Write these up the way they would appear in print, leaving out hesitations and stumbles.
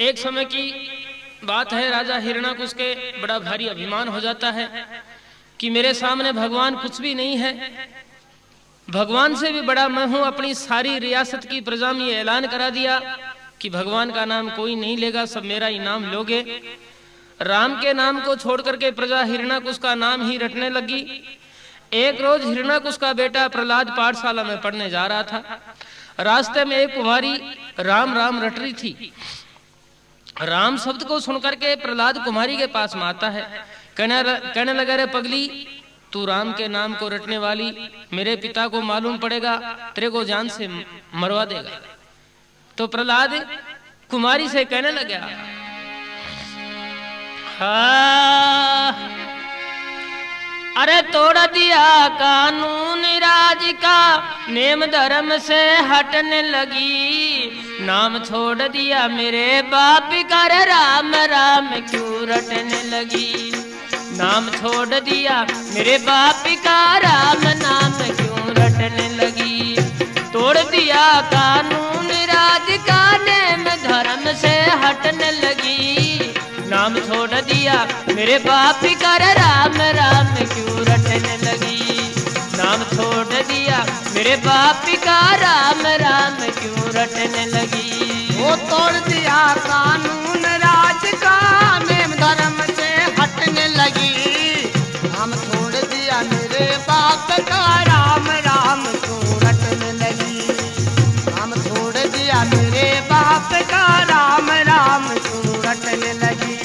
एक समय की बात है, राजा हिरण्याकुश के बड़ा भारी अभिमान हो जाता है कि मेरे सामने भगवान कुछ भी नहीं है, भगवान से भी बड़ा मैं हूं। अपनी सारी रियासत की प्रजा में ऐलान करा दिया कि भगवान का नाम कोई नहीं लेगा, सब मेरा ही नाम लोगे। राम के नाम को छोड़ करके प्रजा हिरण्याकुश का नाम ही रटने लगी। एक रोज हिरण्याकुश का बेटा प्रहलाद पाठशाला में पढ़ने जा रहा था। रास्ते में एक कुमारी राम राम रट रही थी। राम शब्द को सुनकर के प्रहलाद कुमारी के पास में आता है, कहने लगा, रे पगली, तू राम के नाम को रटने वाली, मेरे पिता को मालूम पड़ेगा, तेरे को जान से मरवा देगा। तो प्रहलाद कुमारी से कहने लगा, हाँ, अरे तोड़ दिया कानून राज का, नेम धर्म से हटने लगी, नाम छोड़ दिया मेरे बाप का, राम राम क्यों रटने लगी। नाम छोड़ दिया मेरे बाप का, राम नाम क्यों रटने लगी। तोड़ दिया कानून राज का, नेम धर्म से हटने लगी, नाम छोड़ दिया मेरे बाप का, राम राम क्यों रटने लगी। नाम छोड़ दिया मेरे बाप का, राम राम क्यों रटने लगी। वो तोड़ दिया कानून राज का, नेम धर्म से हटने लगी, नाम छोड़ दिया मेरे बाप का, राम राम क्यों रटने लगी। नाम छोड़ दिया मेरे बाप का, राम राम क्यों रटने लगी।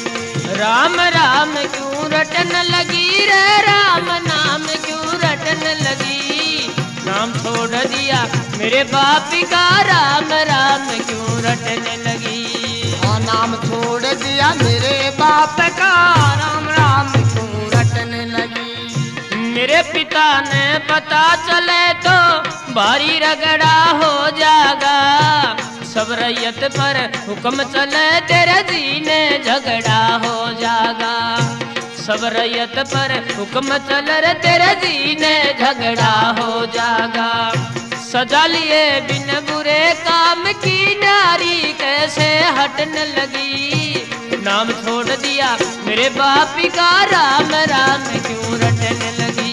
राम राम क्यों रटने लगी रे, राम नाम क्यों रटने लगी। नाम छोड़ दिया मेरे बाप का, राम राम क्यों रटने लगी। हाँ, नाम छोड़ दिया मेरे बाप का, राम राम क्यों रटने लगी। मेरे पिता ने पता चले तो भारी रगड़ा हो जाएगा, सब रैयत पर हुक्म चले तेरे जीने झगड़ा हो जाएगा। सब रैयत पर हुक्म चले रे तेरे जीने झगड़ा हो जाएगा। सजा लिए बिन बुरे काम की, नारी कैसे हटने लगी। नाम छोड़ दिया मेरे बाप का, राम राम क्यों रटने लगी।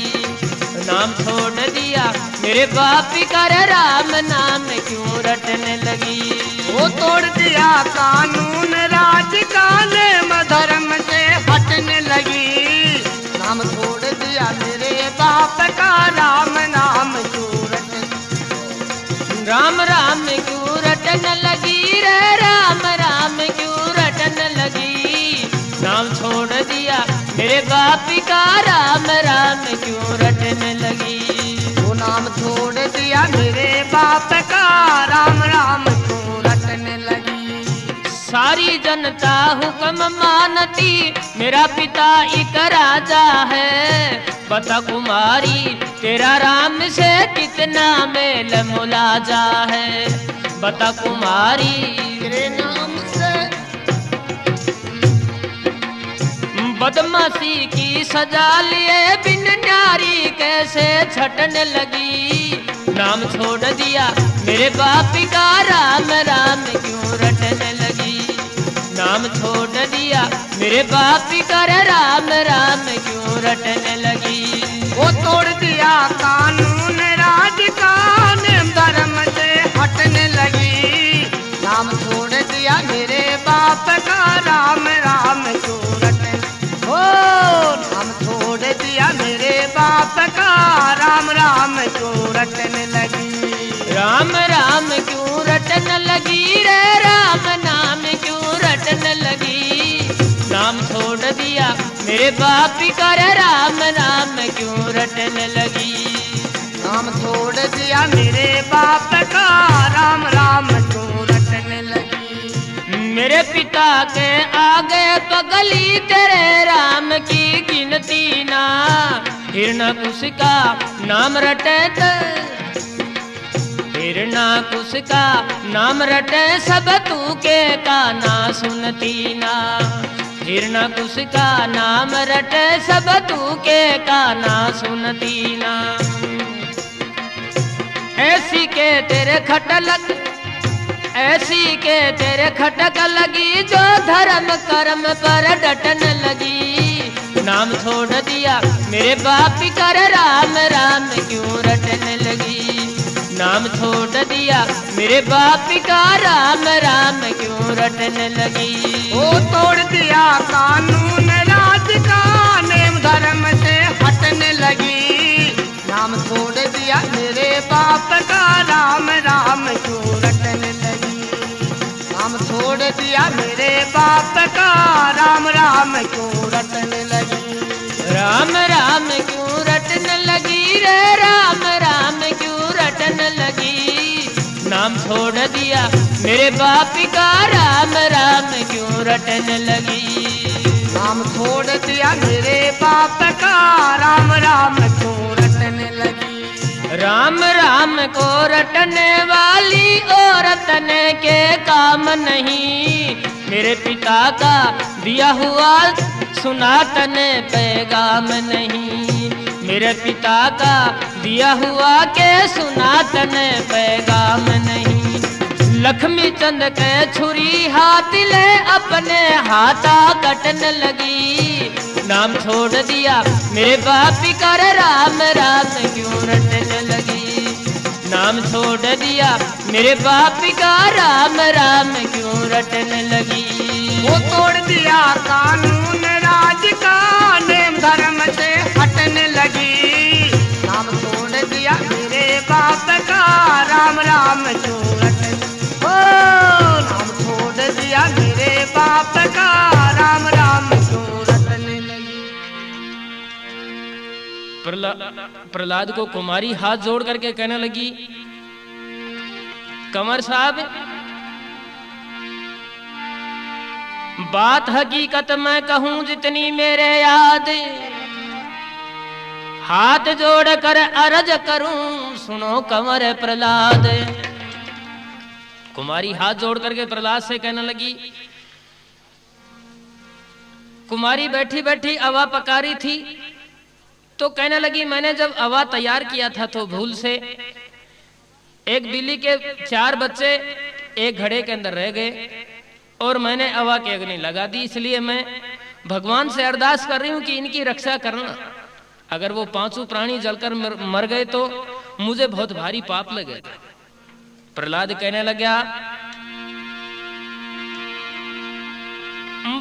नाम छोड़ दिया मेरे बाप का, राम नाम क्यों रटने लगी। वो तोड़ दिया कानून राज का, नेम धर्म से हटने लगी, नाम छोड़ दिया मेरे बाप का, राम नाम क्यों रटने। राम राम क्यों रटने लगी रे, राम राम क्यों रटने लगी। नाम छोड़ दिया मेरे बाप का, राम राम क्यों रटने लगी। वो नाम छोड़ दिया मेरे बाप का, राम राम क्यों रटने लगी। सारी जनता हुक्म मानती, मेरा पिता एक राजा है। बता कुमारी तेरा राम से कितना मेल मुलाजा है। बता कुमारी तेरे नाम से बदमाशी की सजा लिए बिन, नारी कैसे छटने लगी। नाम छोड़ दिया मेरे बाप का, राम राम क्यों रटने लगी। नाम छोड़ दिया मेरे बाप का, राम राम क्यों रटने लगी। वो तोड़ दिया कानून राज का, नेम धर्म से हटने लगी, नाम छोड़ दिया मेरे बाप का, राम राम क्यों रटने। ओ नाम छोड़ दिया मेरे बाप का, राम राम क्यों रटने लगी। राम राम क्यों रटने लगी रे, राम नाम क्यों रटने लगी। नाम छोड़ दिया मेरे बाप का, राम नाम क्यों रटने लगी। नाम छोड़ दिया मेरे बाप का, राम राम क्यों रटने लगी। मेरे पिता के आगे पगली, तेरे राम की गिनती ना। हिरण्याकुश का नाम रटे हिरण्याकुश का नाम रटे, सब तू के का ना सुनती ना। हिरण्याकुश का नाम रटे, सब तू के का ना सुनती ना। ऐसी के तेरे खटलक ऐसी के तेरे खटक लगी जो धर्म कर्म पर डटन लगी। नाम छोड़ दिया मेरे बाप कर राम राम क्यों रटन लगी। नाम छोड़ दिया मेरे बाप का राम राम क्यों रटन लगी। वो तोड़ दिया कानून राज का नेम धर्म से हटने लगी। नाम छोड़ दिया मेरे बाप का राम राम क्यों रटने लगी। नाम छोड़ दिया मेरे बाप का राम राम क्यों रटने लगी। राम राम क्यों रटन लगी रे राम राम क्यों रटन लगी। नाम छोड़ दिया मेरे बाप का राम राम क्यों रटन लगी। नाम छोड़ दिया मेरे बाप का राम राम क्यों रटने लगी। राम राम को रटने वाली औरत के काम नहीं। मेरे पिता का दिया हुआ सुनातन पैगाम नहीं। मेरे पिता का दिया हुआ के सुनातन पैगाम नहीं। लक्ष्मी चंद के छुरी हाथ ले अपने हाथा कटन लगी। नाम छोड़ दिया मेरे बाप कर राम राम क्यों रटन लगी। नाम छोड़ दिया मेरे बाप का राम राम क्यों रटन लगी। वो तोड़ दिया कानून राज का नेम धर्म से हटने लगी। नाम छोड़ दिया मेरे बाप का राम राम क्यों रटने। ओ नाम छोड़ दिया मेरे बाप का राम राम क्यों रटने लगी। प्रहलाद को कुमारी हाथ जोड़ करके कहने लगी, कंवर साहब बात हकीकत मैं कहूं जितनी मेरे याद। हाथ जोड़ कर अर्ज करूं सुनो कंवर प्रहलाद। कुमारी हाथ जोड़ करके प्रहलाद से कहने लगी। कुमारी बैठी बैठी अवा पका रही थी तो कहने लगी मैंने जब अवा तैयार किया था तो भूल से एक बिल्ली के 4 बच्चे एक घड़े के अंदर रह गए और मैंने अवा की अग्नि लगा दी। इसलिए मैं भगवान से अरदास कर रही हूं कि इनकी रक्षा करना। अगर वो 5 प्राणी जलकर मर गए तो मुझे बहुत भारी पाप लगेगा। प्रहलाद कहने लगा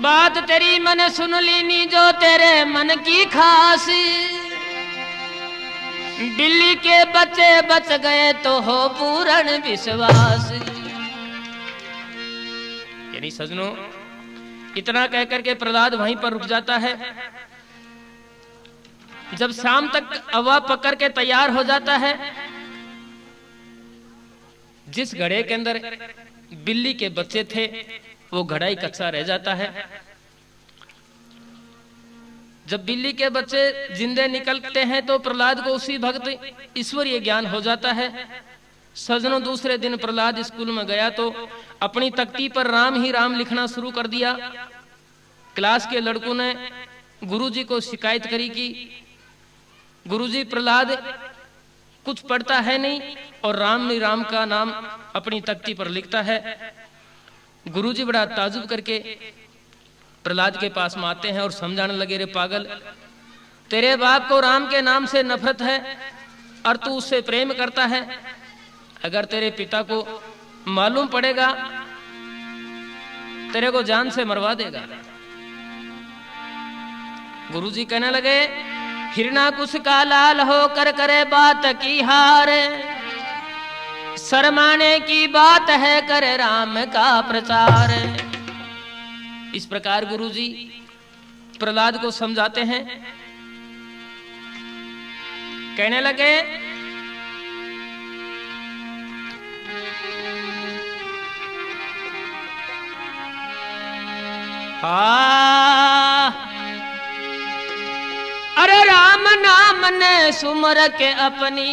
बात तेरी मैंने सुन ली नी जो तेरे मन की खास। बिल्ली के बच्चे बच गए तो हो पूर्ण विश्वास। यानी सजनों इतना कहकर के प्रहलाद वहीं पर रुक जाता है। जब शाम तक अवा पकड़ के तैयार हो जाता है, जिस घड़े के अंदर बिल्ली के बच्चे थे वो घड़ा ही कच्चा रह जाता है। जब बिल्ली के बच्चे जिंदे निकलते हैं तो प्रहलाद को उसी भक्त ईश्वरीय ज्ञान हो जाता है। सजनों दूसरे दिन प्रहलाद स्कूल में गया तो अपनी तख्ती पर राम ही राम लिखना शुरू कर दिया। क्लास के लड़कों ने गुरुजी को शिकायत करी कि गुरुजी प्रहलाद कुछ पढ़ता है नहीं और राम ही राम का नाम अपनी तख्ती पर लिखता है। गुरुजी बड़ा ताजुब करके प्रहलाद के पास में आते हैं और समझाने लगे, रे पागल, तेरे बाप को राम के नाम से नफरत है और तू उससे प्रेम करता है। अगर तेरे पिता को मालूम पड़ेगा तेरे को जान से मरवा देगा। गुरुजी कहने लगे, हिरणाकुश का लाल होकर करे बात की हार। शर्माने की बात है करे राम का प्रचार। इस प्रकार गुरुजी प्रहलाद को समझाते हैं। कहने लगे, अरे राम नाम ने सुमर के अपनी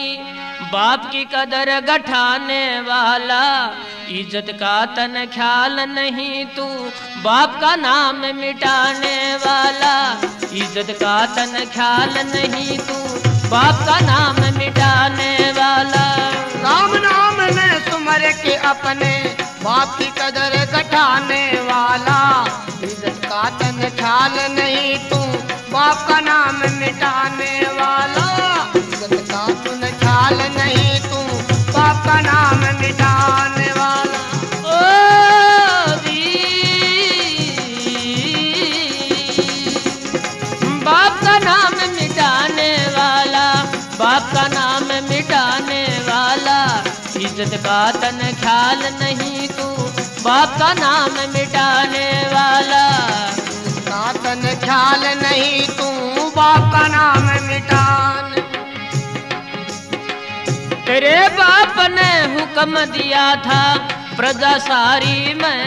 बाप की कदर गठाने वाला। इज्जत का तन ख्याल नहीं तू बाप का नाम मिटाने वाला। इज्जत का तन ख्याल नहीं तू बाप का नाम मिटाने वाला। राम नाम ने सुमर के अपने बाप की कदर घटाने वाला, इज्जत का तन ख्याल नहीं तू बाप का नाम मिटाने वाला, इज्जत का तन ख्याल नहीं तू बाप का नाम मिटाने वाला। ओ बाप का नाम मिटाने वाला, बाप का नाम मिटाने वाला, इज्जत का तन ख्याल नहीं तू बाप का नाम मिटाने वाला, का तन ख्याल नहीं तू बाप का नाम मिटाने। तेरे बाप ने हुक्म दिया था प्रजा सारी में,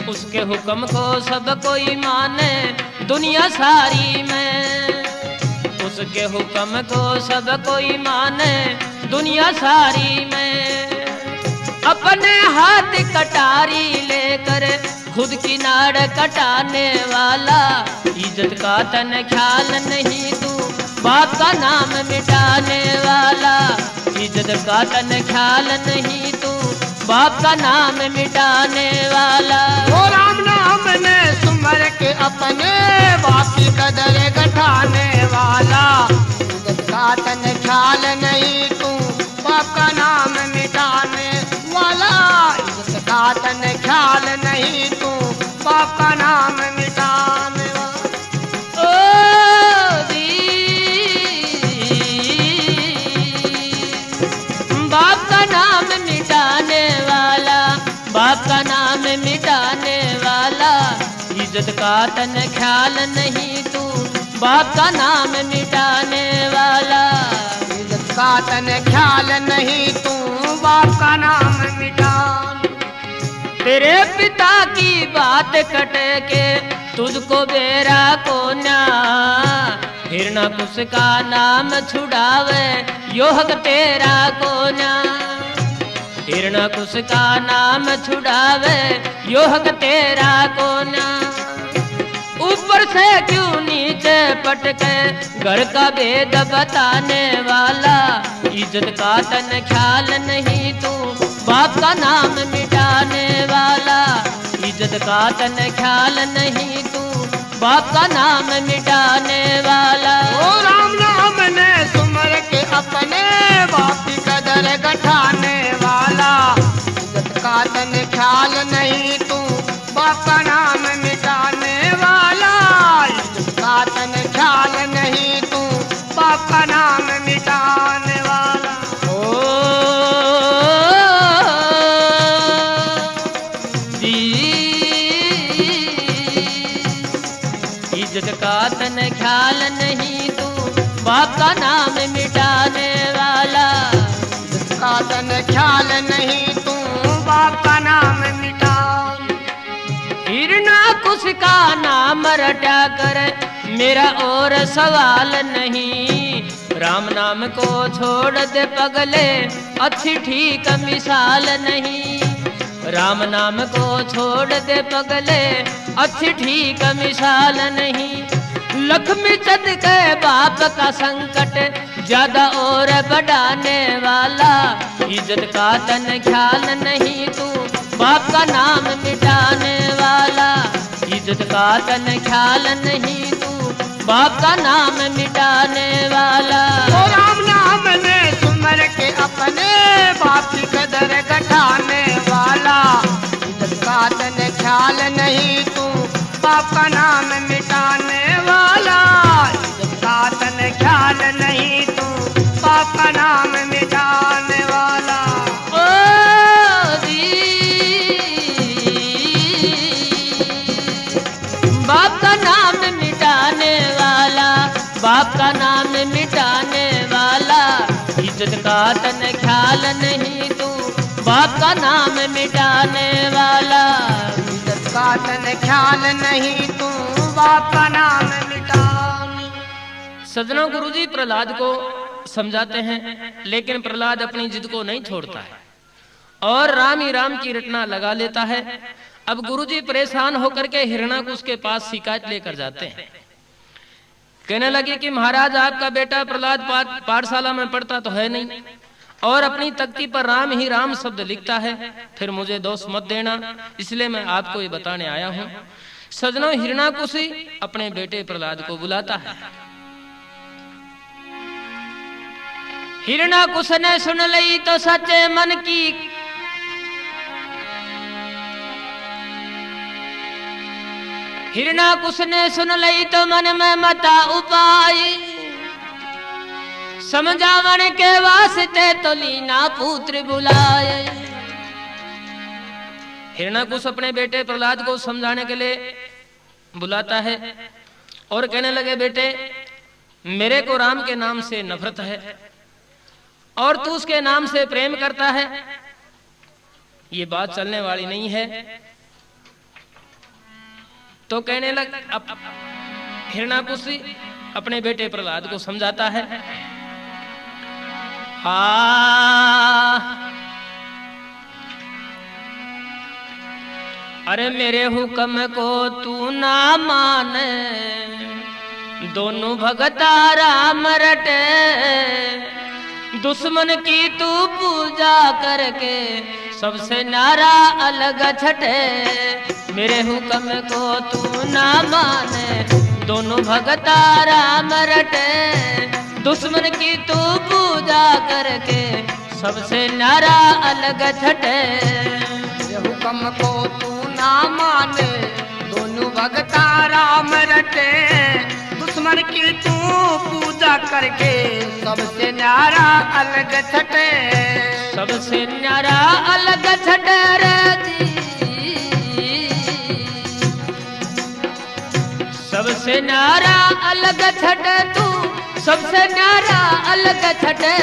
उसके हुक्म को सब कोई माने दुनिया सारी में, उसके हुक्म को सब कोई माने दुनिया सारी में। अपने हाथ कटारी लेकर खुद की नाड़ कटाने वाला, इज्जत का तन ख्याल नहीं तू बाप का नाम मिटाने वाला, इज्जत का तन ख्याल नहीं तू बाप का नाम मिटाने वाला। ओ राम नाम ने सुमर के अपने बाप की कदर घटाने वाला, इज्जत का तन ख्याल नहीं तू बाप का नाम मिटाने वाला, इज्जत का तन ख्याल नहीं तू बाप का नाम मिटाने वाला। बाप का नाम मिटाने वाला, बाप का नाम मिटाने वाला, इज्जत का तन ख्याल नहीं तू बाप का नाम मिटाने वाला, इज्जत का तन ख्याल नहीं तू बाप का नाम मिटाने। तेरे पिता की बात कट के तुझको बेरा को ना, हिरणाकुश का नाम छुड़ावे योहक तेरा को ना, हिरणाकुश का नाम छुड़ावे योहक तेरा को ना। ऊपर से क्यों नीचे पटके घर का भेद बताने वाला, इज्जत का तन ख्याल नहीं तू बाप का नाम मिटाने वाला, इज्जत का तन ख्याल नहीं तू बाप का नाम मिटाने वाला। ओ राम नाम ने सुमर के अपने बाप की कदर घटाने वाला, इज्जत का तन ख्याल नहीं तू बाप का नाम मिटाने वाला, इज्जत का तन ख्याल नहीं तू बाप का नाम मिटाने वाला। इज्जत का तन ख्याल नहीं तू बाप का नाम मिटाने वाला, इज्जत का तन ख्याल नहीं तू बाप का नाम मिटाने। हिरणाकुश का नाम रटा कर मेरा और सवाल नहीं, राम नाम को छोड़ दे पगले अच्छी ठीक मिसाल नहीं, राम नाम को छोड़ दे पगले अच्छी ठीक मिसाल नहीं। लक्ष्मी चंद के बाप का संकट ज्यादा और बढ़ाने वाला, इज्जत का तन ख्याल नहीं तू बाप का नाम मिटाने वाला, इज्जत का तन ख्याल नहीं तू बाप का नाम मिटाने वाला। ओ राम नाम ने सुमर के अपने बाप की कदर घटाने वाला, इज्जत का तन ख्याल नहीं तू बाप का नाम मिटाने वाला, इज्जत का तन ख्याल नहीं तू बाप का नाम मिटाने वाला। बाप का नाम मिटाने वाला, बाप का नाम मिटाने वाला, इज्जत का तन ख्याल नहीं तू बाप का नाम मिटाने वाला, इज्जत का तन ख्याल नहीं तू बाप का नाम मिटाने। सज्जनों, गुरुजी प्रहलाद को समझाते हैं, लेकिन प्रहलाद अपनी जिद को नहीं छोड़ता है और राम ही राम की रटना लगा लेता है। अब गुरुजी परेशान होकर के हिरणाकुश के पास शिकायत लेकर जाते हैं, कहने लगे कि महाराज आपका बेटा प्रहलाद पाठशाला में पढ़ता तो है नहीं, और अपनी तख्ती पर राम ही राम शब्द लिखता है, फिर मुझे दोष मत देना, इसलिए मैं आपको ये बताने आया हूं। सजनों, हिरणाकुश अपने बेटे प्रहलाद को बुलाता है। हिरणाकुश ने सुन ली तो सच्चे मन की, हिरणाकुश ने सुन ली तो मन में मता उपाय, समझावन के वास्ते तो लीना पुत्र बुलाए। हिरणाकुश अपने बेटे प्रहलाद को समझाने के लिए बुलाता है और कहने लगे, बेटे मेरे को राम के नाम से नफरत है और तू उसके नाम से प्रेम करता है, ये बात चलने वाली नहीं है। तो कहने लग, अब हिरणाकुश अपने बेटे प्रहलाद को समझाता है। अरे मेरे हुक्म को तू ना माने, दोनों भगता राम रटे, दुश्मन की तू पूजा करके सबसे नारा अलग छटे। मेरे हुक्म को तू ना माने, दोनों भगता राम रटे, दुश्मन की तू पूजा करके सबसे नारा अलग छटे। हुक्म को तू ना माने, दोनों भगता राम रटे, दुश्मन की तू पूजा करके सबसे न्यारा अलग छटे। सबसे न्यारा अलग छटे रे जी, सबसे न्यारा अलग छटे तू, सबसे न्यारा अलग छटे,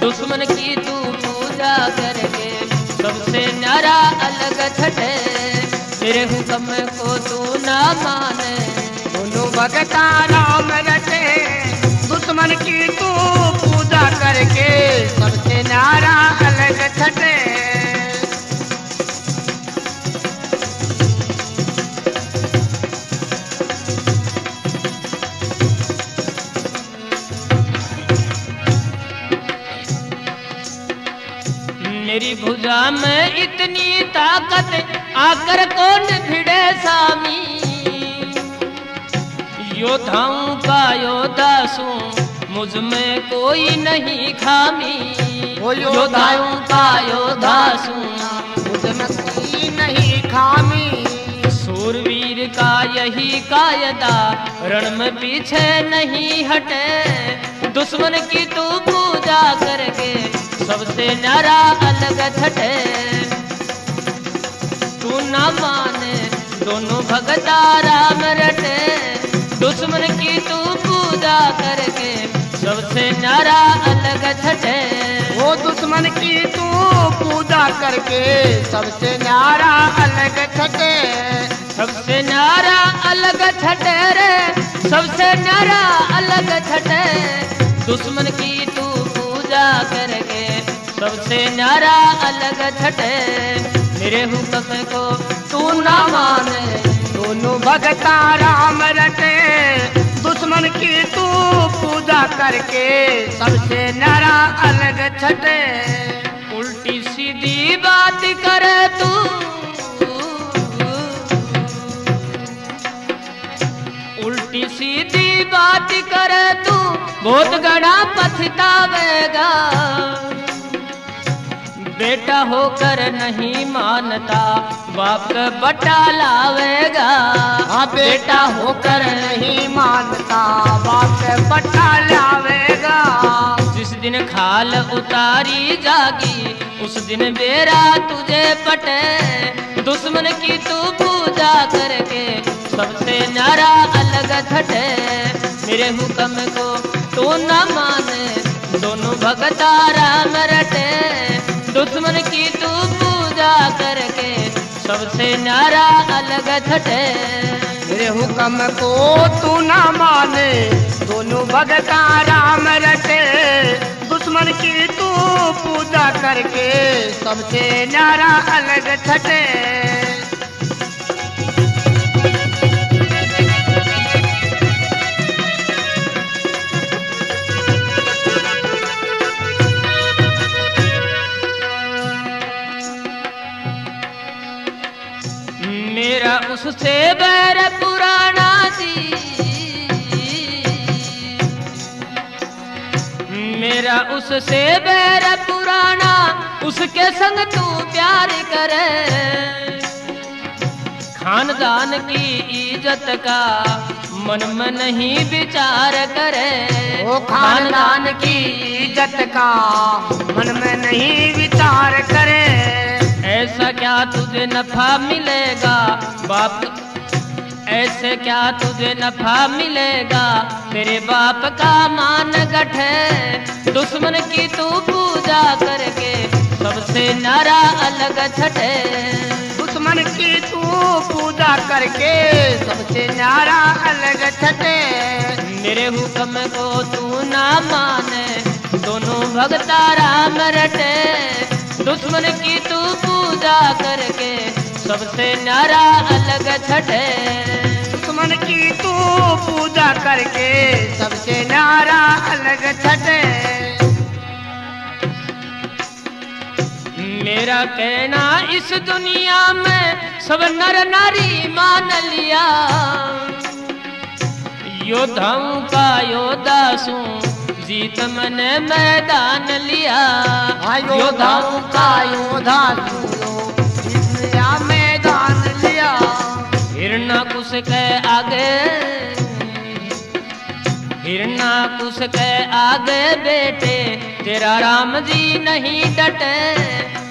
दुश्मन की तू पूजा करके सबसे न्यारा अलग छटे। मेरे हुक्म को तू ना माने, दोनों भगता राम रटे, दुश्मन की तू पूजा करके सबसे न्यारा अलग छटे। मेरी भुजा में इतनी ताकत, आकर कौन भिड़े सामी, योद्धाओं का योद्धा सू, मुझ में कोई नहीं खामी। योद्धाओं का योद्धा सू, मुझ में कोई नहीं खामी। सूरवीर का यही कायदा, रण में पीछे नहीं हटे, दुश्मन की तू पूजा करके सबसे न्यारा अलग छटे। तू ना माने, दोनों भगता राम रटे, दुश्मन की तू पूजा करके सबसे न्यारा अलग छटे। वो दुश्मन की तू पूजा करके सबसे न्यारा अलग छटे। सबसे न्यारा अलग छटे रे, सबसे न्यारा अलग छटे, दुश्मन की तू पूजा करके सबसे न्यारा अलग छटे। मेरे हुक्म को तू ना माने, दोनों भगता राम रटे, दुश्मन की तू पूजा करके सबसे न्यारा अलग छटे। उल्टी सीधी बात करे तू, उल्टी सीधी बात करे तू, बहुत गड़ा पछतावेगा। बेटा होकर नहीं मानता, बाप का बटा लावेगा। हाँ, बेटा होकर नहीं मानता, बाप का बटा लावेगा। जिस दिन खाल उतारी जागी, उस दिन बेरा तुझे पटे, दुश्मन की तू पूजा करके सबसे न्यारा अलग छटे। मेरे हुक्म को तू न माने, दोनों भगता राम रटे, दुश्मन की तू पूजा करके सबसे न्यारा अलग छटे। मेरे हुक्म को तू ना माने, दोनों भगता राम रटे, दुश्मन की तू पूजा करके सबसे न्यारा अलग छटे। उससे बैर पुराना, उसके संग तू प्यार करे। खानदान की इज्जत का मन में नहीं विचार करे। वो खानदान की इज्जत का मन में नहीं विचार करे। ऐसा क्या तुझे नफा मिलेगा बाप, ऐसे क्या तुझे नफा मिलेगा, तेरे बाप का मान गठे। दुश्मन की तू पूजा करके सबसे नारा अलग छटे। दुश्मन की तू पूजा करके सबसे न्यारा अलग छटे। मेरे हुक्म को तू ना माने, दोनों भगता राम रटे। दुश्मन की तू पूजा करके सबसे न्यारा अलग छटे। दुश्मन की तू पूजा करके सबसे न्यारा अलग छटे। मेरा कहना इस दुनिया में सब नर नारी मान लिया। योद्धाओं का योद्धा सू, जीत मैंने मैदान लिया। योद्धाओं का योद्धा सुनो, जिसने मैदान लिया। हिरणाकुश के आगे, हिरणाकुश के आगे बेटे तेरा राम जी नहीं डटे।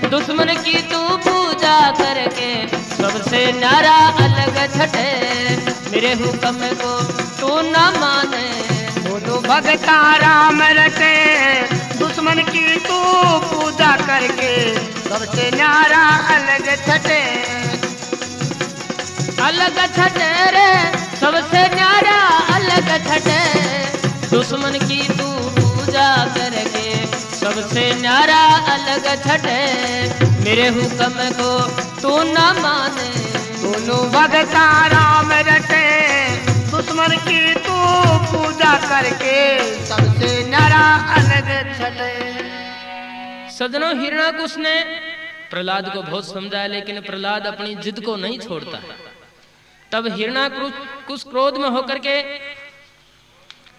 दुश्मन की तू पूजा करके सबसे न्यारा अलग छटे। मेरे हुक्म को तू न माने, दोनों भगता राम रटे। दुश्मन की तू पूजा करके सबसे न्यारा अलग छटे। अलग छटे रे सबसे न्यारा अलग छटे। दुश्मन की तू पूजा करके सबसे न्यारा अलग छटे। मेरे हुक्म को तू न माने, दोनों भगता राम रटे। दुश्मन की तू पूजा करके सबसे न्यारा अलग छटे। सजनों, हिरणाकुश ने प्रहलाद को बहुत समझाया, लेकिन प्रहलाद अपनी जिद को नहीं छोड़ता। तब हिरणाकुश क्रोध में होकर के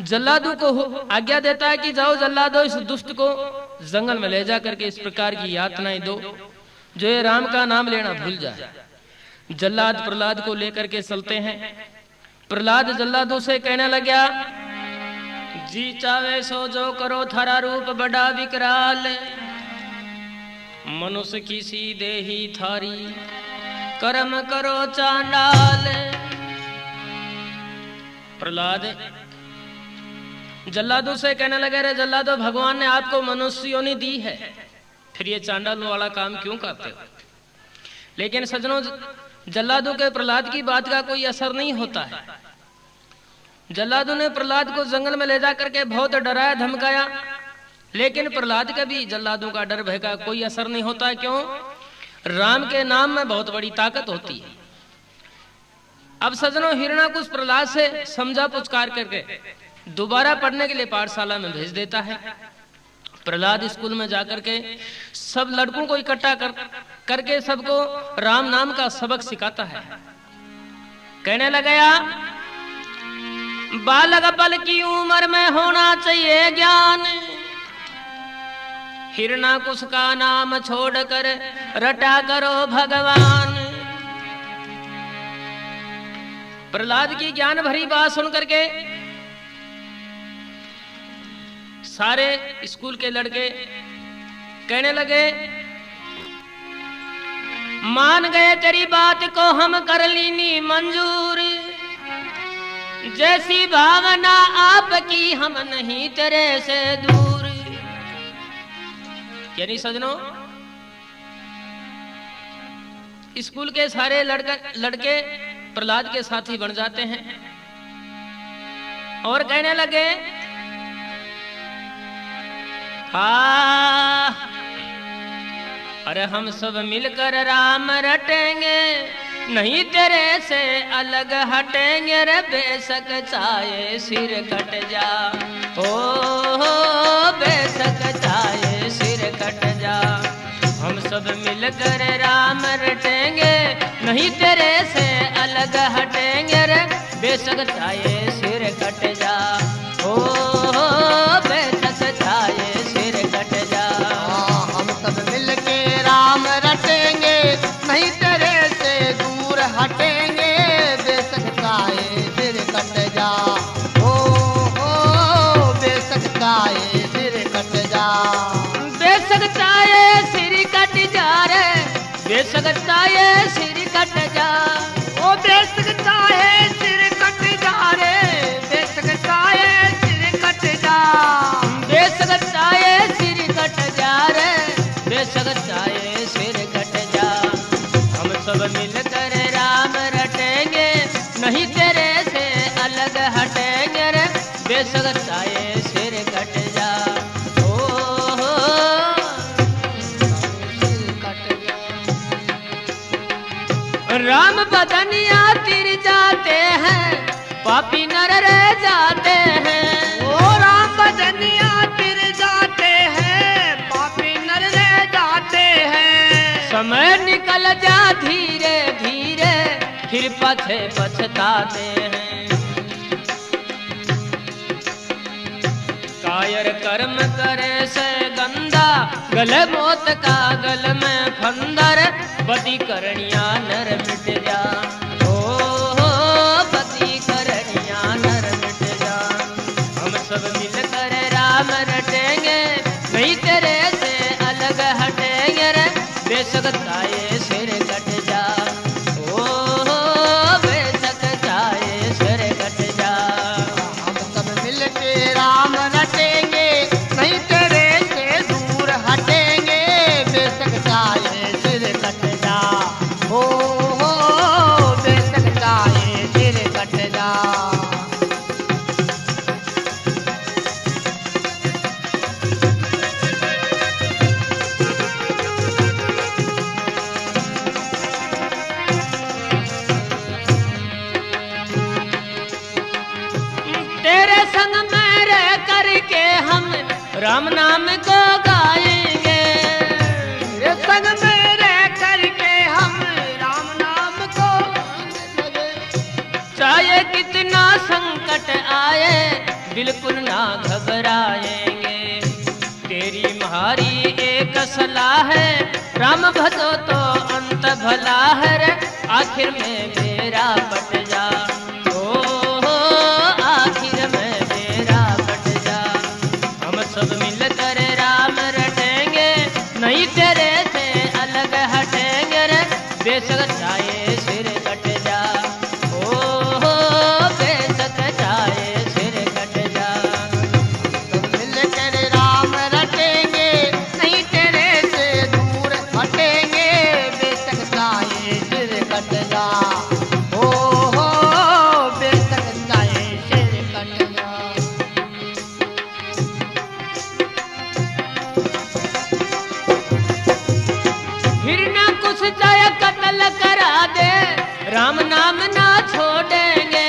जल्लादों को आज्ञा देता है कि जाओ जल्लादो, इस दुष्ट को जंगल में ले जा करके इस प्रकार की यातनाएं दो जो ये राम का नाम लेना भूल जाए। जल्लाद प्रहलाद को लेकर के चलते हैं। प्रहलाद जल्लादों से कहने लगा, जी चावे सो जो करो, थारा रूप बड़ा विकराल। मनुष्य की सी देही थारी, कर्म करो चांडाल। प्रहलाद जल्लादों से कहने लगे, रे जल्लादो, भगवान ने आपको मनुष्य योनि दी है, फिर ये चांडाल वाला काम क्यों करते हो? लेकिन सजनों, जल्लादों के प्रहलाद की बात का कोई असर नहीं होता है। जल्लादों ने प्रहलाद को जंगल में ले जा करके बहुत डराया धमकाया, लेकिन प्रहलाद का भी जल्लादों का डर भय का कोई असर नहीं होता है। क्यों? राम के नाम में बहुत बड़ी ताकत होती है। अब सजनों, हिरणाकुश प्रहलाद से समझा पुचकार करके दोबारा पढ़ने के लिए पाठशाला में भेज देता है। प्रहलाद स्कूल में जाकर के सब लड़कों को इकट्ठा करके सबको राम नाम का सबक सिखाता है। कहने लगा, बालक बल की उम्र में होना चाहिए ज्ञान। हिरणाकुश का नाम छोड़कर रटा करो भगवान। प्रहलाद की ज्ञान भरी बात सुनकर के सारे स्कूल के लड़के कहने लगे, मान गए तेरी बात को हम कर लीनी मंजूर। जैसी भावना आपकी हम नहीं तेरे से दूर। यानी सजनों, स्कूल के सारे लड़के प्रहलाद के साथी बन जाते हैं और कहने लगे, अरे हम सब मिलकर राम रटेंगे, नहीं तेरे से अलग हटेंगे। रे बेशक चाहे सिर कट जा, ओ बेशक चाहे सिर कट जा। हम सब मिलकर राम रटेंगे, नहीं तेरे से अलग हटेंगे। रे बेशक चाहे सिर कट जा, ओ बेशक चाहे सिर नहीं तेरे से दूर हटेंगे, बेशक चाहे सिर कट जा। ओ बेशक चाहे सिर कट जा। बेशक चाहे सिर कट जा रे, बेशक चाहे सिर कट जा। ओ बेशक चाहे सिर कट जा रे, बेशक चाहे सिर कट जा। बेशक चाहे सिर कट जा रे, बेशक चाहे सिर कट जा। हम सब मिलकर राम रटेंगे, नहीं तेरे से अलग हटेंगे रे, बेशक चाहे सिर कट जा। राम बदनिया तिर जाते हैं, पापी नर रह जाते हैं। ओ राम बदनिया तिर जाते हैं, पापी नर रह जाते हैं। समय निकल जा धीरे धीरे, फिर पछे पछताते हैं। कायर कर्म करे से गंदा, गले मौत का गल में फंदर, बदी करनिया नर मिट जा। ओ बदी करनिया नर मिट जा। हम सब मिलकर राम रटेंगे, नहीं तेरे से अलग हटेंगे रे, बेशक चाहे सिर कट जा। ओ बेशक चाहे सिर कट जा। हम सब मिलके राम रटेंगे, नहीं तेरे से दूर हटेंगे, बेशक चाहे सिर कट जा। ओ बेशक चाहे सिर कट जा। तेरे संग में रह करके हम राम नाम को गाएंगे। तेरे संग में रह करके हम राम नाम को गाएंगे। चाहे कितना संकट आए, बिल्कुल ना घबराएंगे। तेरी म्हारी एक सलाह है, राम भजो तो अंत भला है रे, आखिर में मेरा पट जा। आखिर में मेरा पट जा। हम सब मिलकर राम रटेंगे, नहीं तेरे से अलग हटेंगे रे, बेशक चाहे सिर कट जा। ओ बेशक चाहे सिर कट जा। सब मिलकर राम रटेंगे, नहीं तेरे से दूर हटेंगे, बेशक चाहे सिर कट जा। ओ बेशक चाहे सिर कट जा। फिर ना कुछ चाहे कत्ल करा दे, राम नाम ना छोड़ेंगे।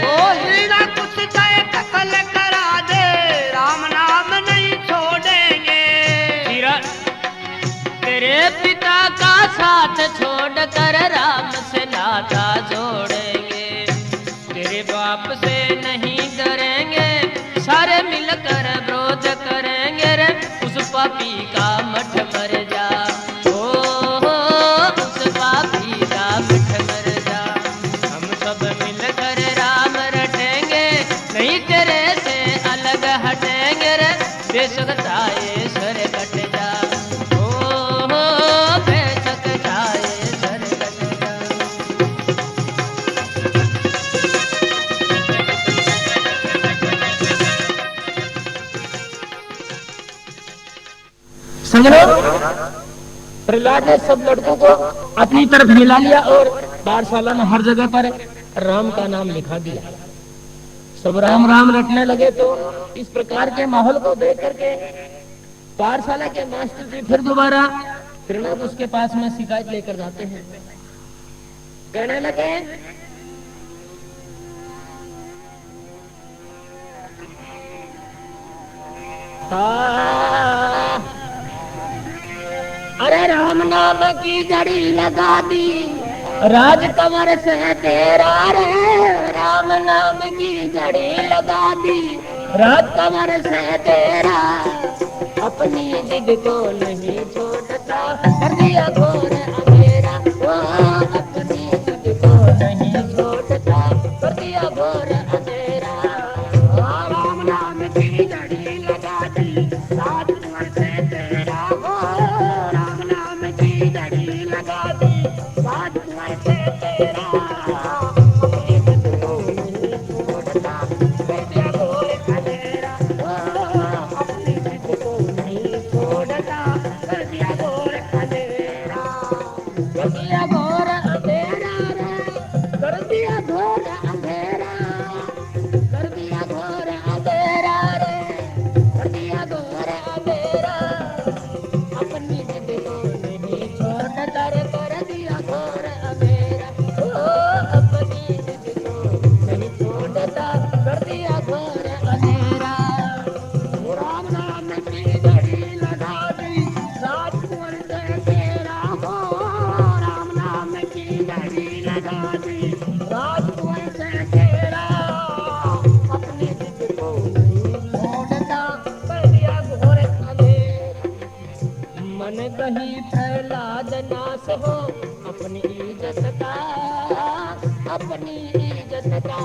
ओ हिरना कुछ चाहे कत्ल करा दे, राम नाम नहीं छोड़ेंगे। तेरे पिता का साथ छोड़ कर राम से नाता जोड़ेंगे। तेरे बाप से नहीं डरेंगे, सारे मिलकर विरोध करेंगे रे, उस पापी का मठ मर जा। उस पापी का मठ मर जा। हम सब मिलकर राम रटेंगे, नहीं तेरे से अलग हटेंगे रे, बेशक चाहे सर कट जा। बेशक चाहे सर कट जा। समझो, प्रहलाद ने सब लड़कों को अपनी तरफ मिला लिया और पाठशाला में हर जगह पर राम का नाम लिखा दिया। सब राम राम रटने लगे। तो इस प्रकार के माहौल को देख करके पाठशाला के मास्टर जी फिर दोबारा त्रिनाथ उसके पास में शिकायत लेकर जाते हैं। कहने लगे, अरे राम नाम की जड़ी लगा दी, राज कमर से तेरा रे। राम नाम की जड़ी लगा दी, राज कमर से तेरा। अपनी जिद को नहीं छोड़ता, कर दिया घोर अंधेरा। वो दिया घोर अंधेरा। राम नाम की घड़ी लगा दी सात कुंवर से तेरा। राम नाम की घड़ी लगा दी सात कुंवर से तेरा। अपनी जिद को नहीं छोड़ता कर दिया घोर अंधेरा। अपनी जिद को नहीं छोड़ता कर दिया घोर अंधेरा। कर दिया घोर अंधेरा रे, कर दिया घोर अंधेरा, कर दिया घोर अंधेरा रे, कर दिया घोर अंधेरा। अपनी जिद को नहीं छोड़ता रे, कर दिया घोर अंधेरा। अपनी जिद को नहीं छोड़ता कर दिया घोर अंधेरा। राम नाम की घड़ी लगा दी सात कुंवर से तेरा। हो राम नाम की घड़ी लगा दी सात कुंवर से तेरा। अपनी जिद को नहीं छोड़ता कर दिया घोर अंधेरा। मन कहीं प्रहलाद नाश हो अपनी इज्जत का, अपनी इज्जत का।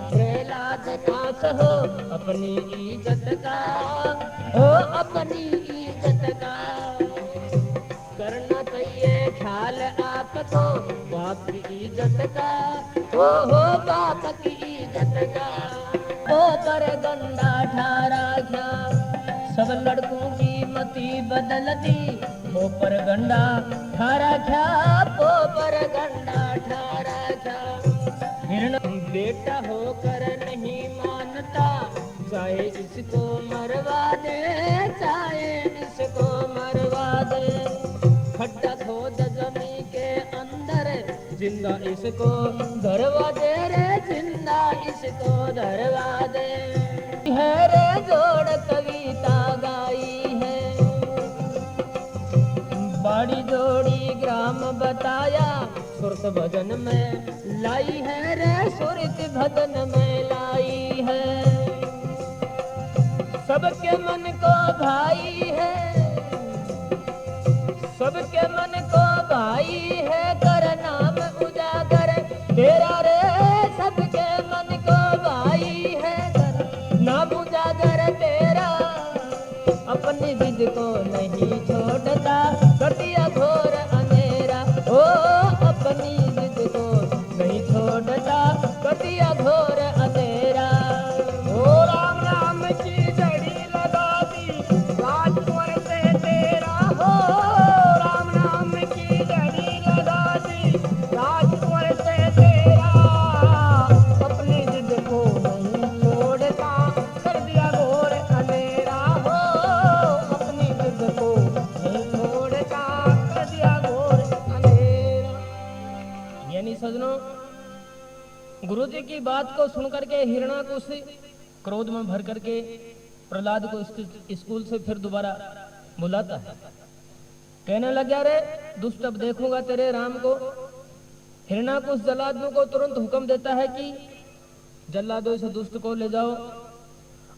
प्रहलाद नाश हो अपनी इज्जत का, हो अपनी इज्जत का। करना चाहिए ख्याल आपको बाप की इज्जत का, हो बाप की इज्जत का। वो पर गंदा ठारा क्या सब लड़कों की मती बदल दी। वो पर गंदा ठारा क्या, वो पर गंदा ठारा क्या। हिरण बेटा होकर नहीं मानता, चाहे इसको मरवा दे, चाहे इसको मरवा दे। खड्डा खोद जमी के अंदर जिंदा इसको धरवा दे रे, जिंदा इसको धरवा दे। है रे जोड़ कविता गाई है, बाड़ी जोड़ी ग्राम बताया सुरत भजन में लाई है रे, सुरत भजन में लाई है। सबके मन को भाई है, सबके मन को भाई है, कर नाम उजागर तेरा रे। सबके मन को भाई है, कर नाम उजागर तेरा। अपनी जिद को नहीं छोड़ता कर दिया घोर अंधेरा। ओ अपनी जिद को नहीं छोड़ता कर दिया घोर अंधेरा। ओ राम नाम की घड़ी लगा दी सात कुंवर से तेरा। हो राम नाम की घड़ी लगा दी सात कुंवर से तेरा। अपनी जिद को नहीं छोड़ता कर दिया घोर अंधेरा। हो अपनी जिद को नहीं छोड़ता कर दिया घोर अंधेरा। यानी सजनों, गुरु जी की बात को सुनकर के हिरणाकुश क्रोध में भर करके प्रहलाद को स्कूल से फिर दोबारा बुलाता है। कहने लगा रे दुष्ट, अब देखूंगा तेरे राम को। हिरणाकुश जल्लादों को तुरंत हुक्म देता है कि जल्लादों इस दुष्ट को ले जाओ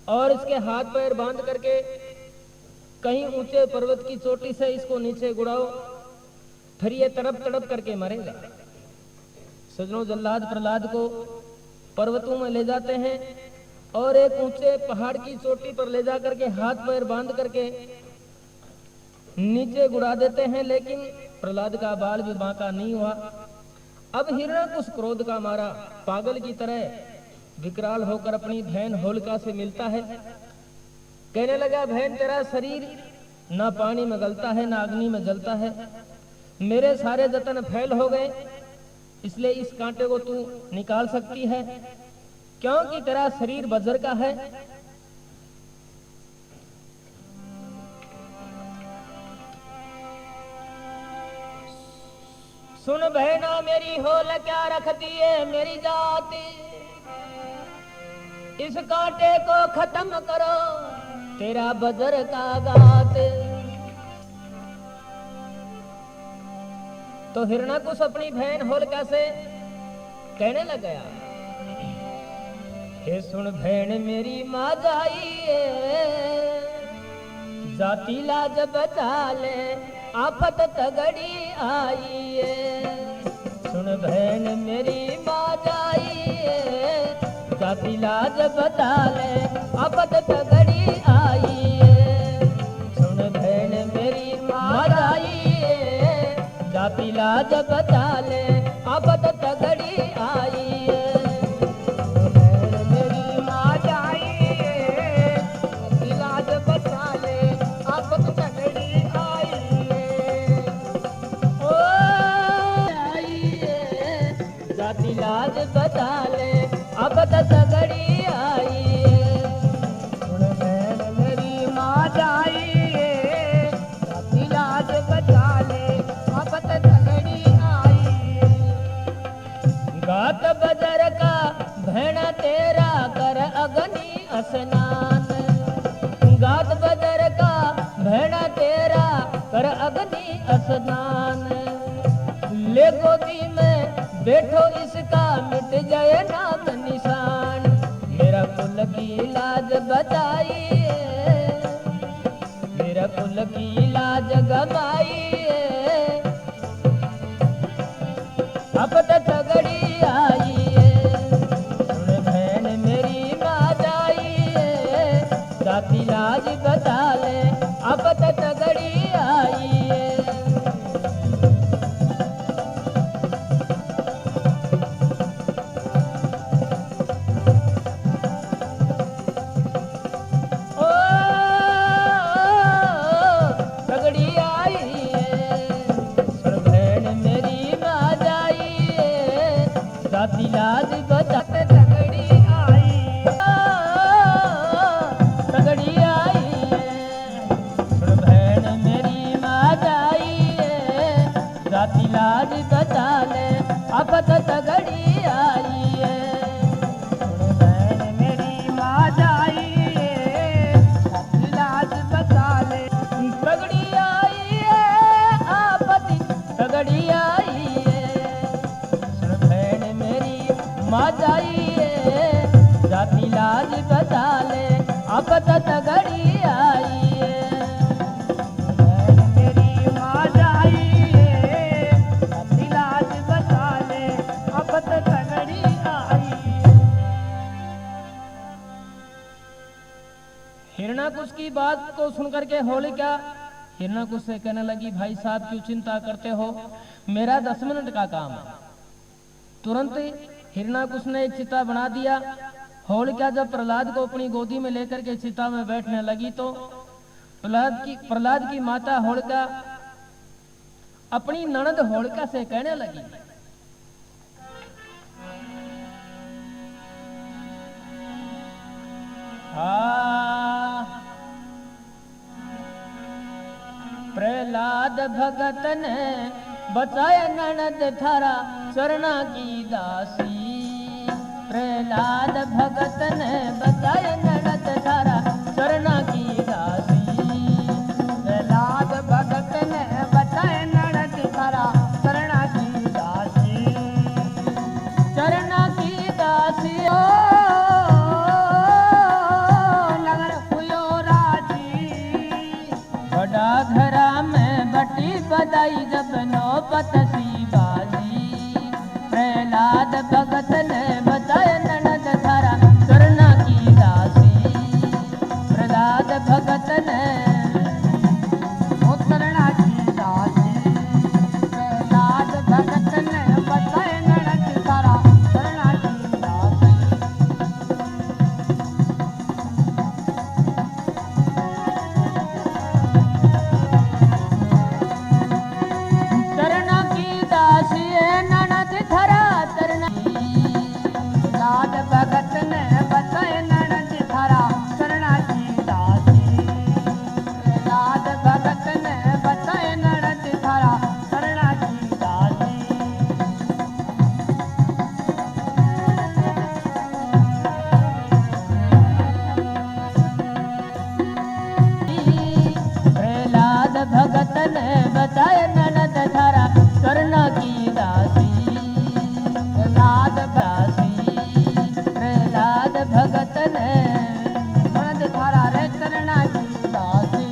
और इसके हाथ पैर बांध करके कहीं ऊंचे पर्वत की चोटी से इसको नीचे गुड़ाओ, फिर ये तड़प तड़प करके मरेगा। सजनों, जल्लाद प्रहलाद को पर्वतों में ले जाते हैं और एक ऊंचे पहाड़ की चोटी पर ले जा करके हाथ पैर बांध करके नीचे गुड़ा देते हैं, लेकिन प्रहलाद का बाल भी बांका नहीं हुआ। अब हिरणाकुश क्रोध का मारा पागल की तरह विकराल होकर अपनी बहन होलिका से मिलता है। कहने लगा, बहन तेरा शरीर ना पानी में गलता है ना अग्नि में जलता है, मेरे सारे जतन फैल हो गए, इसलिए इस कांटे को तू निकाल सकती है क्योंकि तेरा शरीर वज्र का है। सुन बहना मेरी होल क्या रख दिए मेरी जाति, इस कांटे को खत्म करो तेरा वज्र का गात। तो हिरणाकुश अपनी बहन होलिका से कहने लग गया, हे सुन बहन मेरी माँ जाइए, जाति लाज बचा ले आफत तगड़ी आइए। सुन बहन मेरी माँ जाई जाति लाज बता ले आपत तगड़ी आई सुन बहन मेरी माँ जाई जाति लाज बता ले आपत तगड़ी आई लाज बता ले अब तगड़ी आई सुन बहन मेरी माँ जाई लाज बता ले अब तगड़ी आई गात बदर का भेड़ा तेरा कर अग्नि स्नान गात बदर का भेड़ा तेरा कर अग्नि स्नान ले गोदी में बैठो इसका मिट जाए नाम निशान मेरा कुल की लाज बचाइए मेरा कुल की लाज गवाइए अब तगड़ी आइए सुन बहन मेरी माँ जाइए जाति लाज बता ले अब तगड़ी आइए लाज बचत तगड़ी आई तगड़ी आई सुन बहन मेरी माँ जाई जाति लाज बचा ले अब तगड़ी आई सुन बहन मेरी माँ जाई जाति लाज बचा ले तगड़ी आई आपत्ति तगड़ी आई माँ जाइए जाति लाज बचा ले अब तगड़ी आई मेरी माँ जाइए जाति लाज बचा ले अब तगड़ी आई हिरणाकुश की बात को सुनकर के होलिका हिरणाकुश से कहने लगी भाई साहब क्यों चिंता करते हो मेरा 10 मिनट का काम है तुरंत हिरणाकुश ने एक चिता बना दिया होलिका जब प्रहलाद को अपनी गोदी में लेकर के चिता में बैठने लगी तो प्रहलाद की माता होलिका अपनी ननद होलिका से कहने लगी प्रहलाद भगत ने बचाए ननद थारा चरना की दासी प्रहलाद भगत ने बचाए ननद थारा चरना की दासी प्रहलाद भगत ने बचाए ननद थारा चरना की दासी चरना की दासी ओ लगन हुयो राजी बड़ा घरा में बटी बदाई जब नौबत सी बाजी प्रहलाद भगत ने बताया ननद थारा चरना की दासी प्रहलाद भगत ने चरना की दासी प्रहलाद भगत ने बताया ननद थारा चरना की दासी भगत ने बताए ननद थारा चरना की दासी प्रहलाद भगत ने बताए ननद थारा चरना की दासी प्रहलाद भगत ने बताए ननद थारा चरना की दासी प्रहलाद भगत ने ननद थारा रे चरना की दासी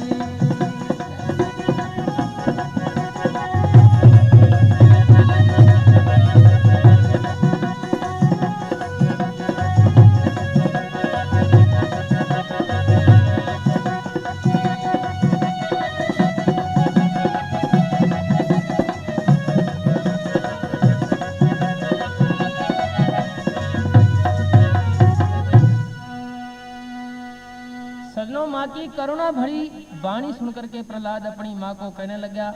माँ की करुणा भरी वाणी सुनकर के प्रहलाद अपनी माँ को कहने लगा,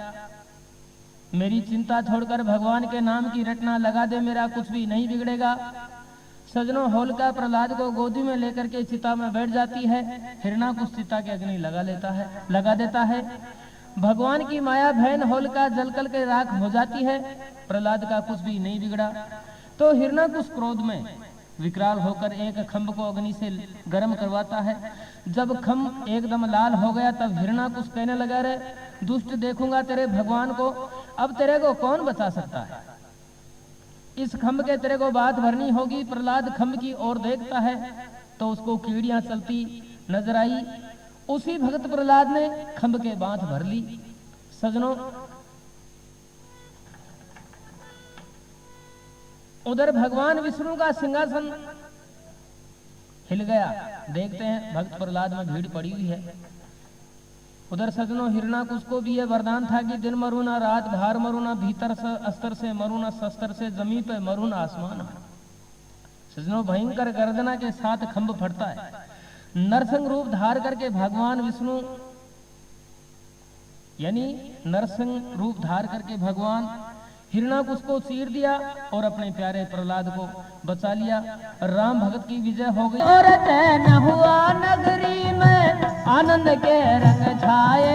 मेरी चिंता छोड़कर भगवान के नाम की रटना लगा दे, मेरा कुछ भी नहीं बिगड़ेगा। सजनों, होलिका प्रहलाद को गोदी में लेकर के चिता में बैठ जाती है। हिरणाकुश चिता के अग्नि लगा देता है। भगवान की माया बहन होलिका जलकर के राख हो जाती है। प्रहलाद का कुछ भी नहीं बिगड़ा। तो हिरणाकुश क्रोध में विकराल होकर एक खंभ को अग्नि से गर्म करवाता है। जब खंभ एकदम लाल हो गया तब हिरणाकुश कहने लगा, रे दुष्ट, देखूंगा तेरे भगवान को, अब तेरे को कौन बचा सकता है। इस खंभ के तेरे को बात भरनी होगी। प्रहलाद खंभ की ओर देखता है तो उसको कीड़ियां चलती नजर आई। उसी भगत प्रहलाद ने खंभ के बात भर ली। सजनों, उधर भगवान विष्णु का सिंहासन हिल गया। देखते हैं भक्त प्रहलाद में भीड़ पड़ी हुई है। उधर सजनों, हिरणाकुश को भी यह वरदान था कि दिन मरू ना, रात बाहर मरू ना, भीतर से अस्तर से मरू ना, शस्त्र से जमीन पे मरू ना, आसमान में। सजनों, भयंकर गर्जना के साथ खंभ फटता है। नरसिंह रूप धार करके भगवान विष्णु यानी नरसिंह रूप धार करके भगवान हिरणाकुश को चीर दिया और अपने प्यारे प्रहलाद को बचा लिया। राम भगत की विजय हो गई। और न हुआ नगरी में आनंद के रंग छाए,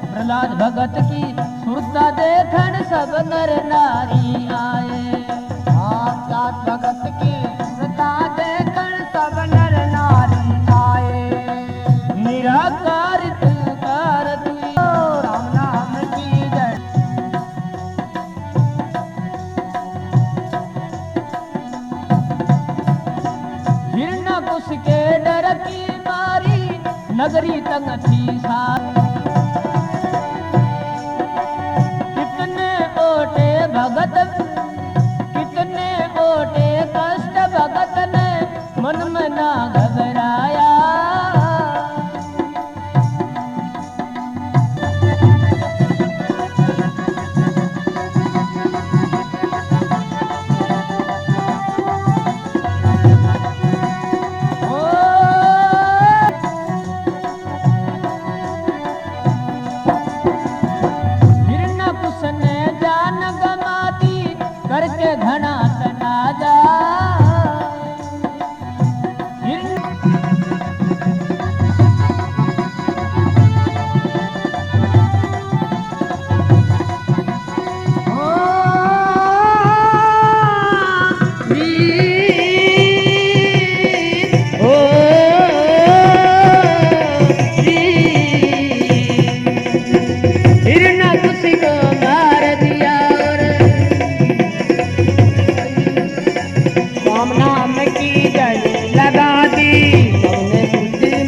प्रहलाद भगत की सुरता देखन सब नर नारी आए। प्रहलाद भगत की सुरता देखन सब नर नारी आए। निराकार तुकार तुई, राम नाम की जय। हिरणाकुश के डर की मारी नगरी तंग थी सारी।